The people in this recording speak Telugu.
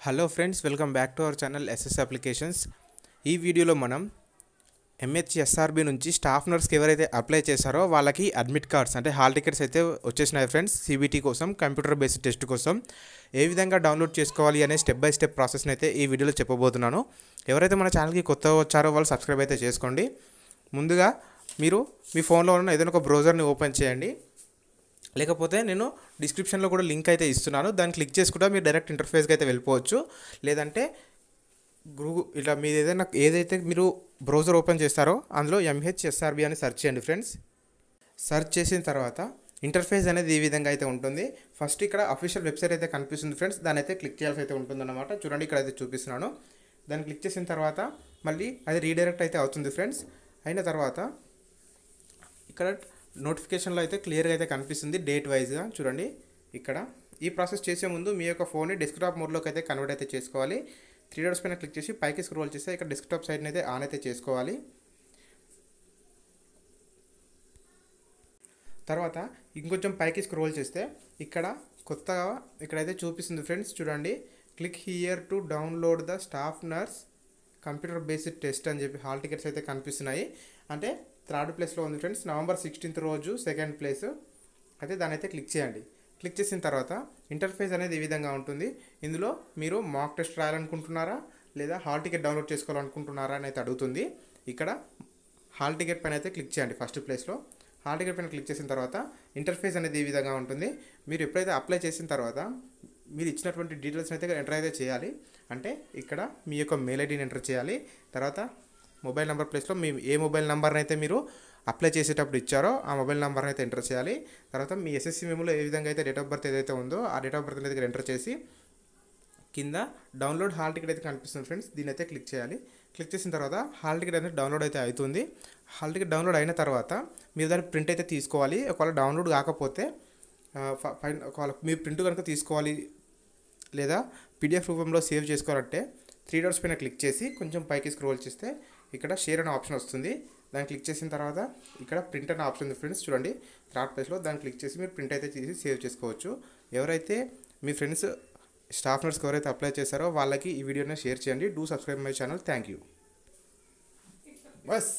Hello friends, welcome back to our channel SS applications. ఈ వీడియోలో మనం ఎంహెచ్ఎస్ఆర్బి నుంచి స్టాఫ్ నర్స్కి ఎవరైతే అప్లై చేశారో వాళ్ళకి అడ్మిట్ కార్డ్స్ అంటే హాల్ టికెట్స్ అయితే వచ్చేసినాయి ఫ్రెండ్స్. సిబిటీ కోసం, కంప్యూటర్ బేస్డ్ టెస్ట్ కోసం ఏ విధంగా డౌన్లోడ్ చేసుకోవాలి అనే స్టెప్ బై స్టెప్ ప్రాసెస్ని అయితే ఈ వీడియోలో చెప్పబోతున్నాను. ఎవరైతే మన ఛానల్కి కొత్తగా వచ్చారో వాళ్ళు సబ్స్క్రైబ్ అయితే చేసుకోండి. ముందుగా మీరు మీ ఫోన్లో ఉన్న ఏదైనా ఒక బ్రౌజర్ని ఓపెన్ చేయండి, లేకపోతే నేను డిస్క్రిప్షన్లో కూడా లింక్ అయితే ఇస్తున్నాను, దాన్ని క్లిక్ చేసి కూడా మీరు డైరెక్ట్ ఇంటర్ఫేస్కి అయితే వెళ్ళిపోవచ్చు. లేదంటే ఇట్లా మీరు ఏదైతే మీరు బ్రౌజర్ ఓపెన్ చేస్తారో అందులో ఎంహెచ్ఎస్ఆర్బి అని సెర్చ్ చేయండి ఫ్రెండ్స్. సెర్చ్ చేసిన తర్వాత ఇంటర్ఫేస్ అనేది ఈ విధంగా అయితే ఉంటుంది. ఫస్ట్ ఇక్కడ అఫీషియల్ వెబ్సైట్ అయితే కనిపిస్తుంది ఫ్రెండ్స్, దాన్ని అయితే క్లిక్ చేయాల్సి అయితే ఉంటుందన్నమాట. చూడండి, ఇక్కడ అయితే చూపిస్తున్నాను. దాన్ని క్లిక్ చేసిన తర్వాత మళ్ళీ అది రీడైరెక్ట్ అయితే అవుతుంది ఫ్రెండ్స్. అయిన తర్వాత ఇక్కడ నోటిఫికేషన్లో అయితే క్లియర్గా అయితే కనిపిస్తుంది డేట్ వైజ్గా. చూడండి, ఇక్కడ ఈ ప్రాసెస్ చేసే ముందు మీ యొక్క ఫోన్ని డెస్క్టాప్ మోడ్లోకి అయితే కన్వర్ట్ అయితే చేసుకోవాలి. 3 డాట్స్ పైన క్లిక్ చేసి పైకి స్క్రోల్ చేస్తే ఇక్కడ డెస్క్టాప్ సైడ్ని అయితే ఆన్ అయితే చేసుకోవాలి. తర్వాత ఇంకొంచెం పైకి స్క్రోల్ చేస్తే ఇక్కడ కొత్తగా ఇక్కడైతే చూపిస్తుంది ఫ్రెండ్స్. చూడండి, click here to download the staff nurse computer based test అని చెప్పి హాల్ టికెట్స్ అయితే కనిపిస్తున్నాయి. అంటే 3rd ప్లేస్లో ఉంది ఫ్రెండ్స్. నవంబర్ 16th రోజు 2nd ప్లేస్ అయితే దాని అయితే క్లిక్ చేయండి. క్లిక్ చేసిన తర్వాత ఇంటర్ఫేస్ అనేది ఈ విధంగా ఉంటుంది. ఇందులో మీరు మాక్ టెస్ట్ రాయాలనుకుంటున్నారా లేదా హాల్ టికెట్ డౌన్లోడ్ చేసుకోవాలనుకుంటున్నారా అని అయితే అడుగుతుంది. ఇక్కడ హాల్ టికెట్ పైన అయితే క్లిక్ చేయండి. ఫస్ట్ ప్లేస్లో హాల్ టికెట్ పైన క్లిక్ చేసిన తర్వాత ఇంటర్ఫేస్ అనేది ఈ విధంగా ఉంటుంది. మీరు ఎప్పుడైతే అప్లై చేసిన తర్వాత మీరు ఇచ్చినటువంటి డీటెయిల్స్ అయితే ఎంటర్ అయితే చేయాలి. అంటే ఇక్కడ మీ యొక్క మెయిల్ ఐడిని ఎంటర్ చేయాలి. తర్వాత మొబైల్ నెంబర్ ప్లేస్లో మీ ఏ మొబైల్ నెంబర్ని అయితే మీరు అప్లై చేసేటప్పుడు ఇచ్చారో ఆ మొబైల్ నెంబర్ని అయితే ఎంటర్ చేయాలి. తర్వాత మీ ఎస్ఎస్సి మెమోలో ఏ విధంగా అయితే డేట్ ఆఫ్ బర్త్ ఏదైతే ఉందో ఆ డేట్ ఆఫ్ బర్త్ అయితే ఎంటర్ చేసి కింద డౌన్లోడ్ హాల్ టికెట్ అయితే కనిపిస్తుంది ఫ్రెండ్స్. దీని అయితే క్లిక్ చేయాలి. క్లిక్ చేసిన తర్వాత హాల్ టికెట్ అనేది డౌన్లోడ్ అయితే అవుతుంది. హాల్ టికెట్ డౌన్లోడ్ అయిన తర్వాత మీరు దాన్ని ప్రింట్ అయితే తీసుకోవాలి. ఒకవేళ డౌన్లోడ్ కాకపోతే ఒకవేళ మీరు ప్రింట్ కనుక తీసుకోవాలి లేదా పీడిఎఫ్ రూపంలో సేవ్ చేసుకోవాలంటే 3 డాట్స్ పైన క్లిక్ చేసి కొంచెం పైకి స్క్రోల్ చేస్తే ఇక్కడ షేర్ అనే ఆప్షన్ వస్తుంది. దాన్ని క్లిక్ చేసిన తర్వాత ఇక్కడ ప్రింట్ అనే ఆప్షన్ ఉంది ఫ్రెండ్స్. చూడండి, 3rd ప్లేస్లో దాన్ని క్లిక్ చేసి మీరు ప్రింట్ అయితే తీసి సేవ్ చేసుకోవచ్చు. ఎవరైతే మీ ఫ్రెండ్స్ స్టాఫ్ నర్స్కి ఎవరైతే అప్లై చేశారో వాళ్ళకి ఈ వీడియోని షేర్ చేయండి. Do subscribe my channel. Thank you. Bus.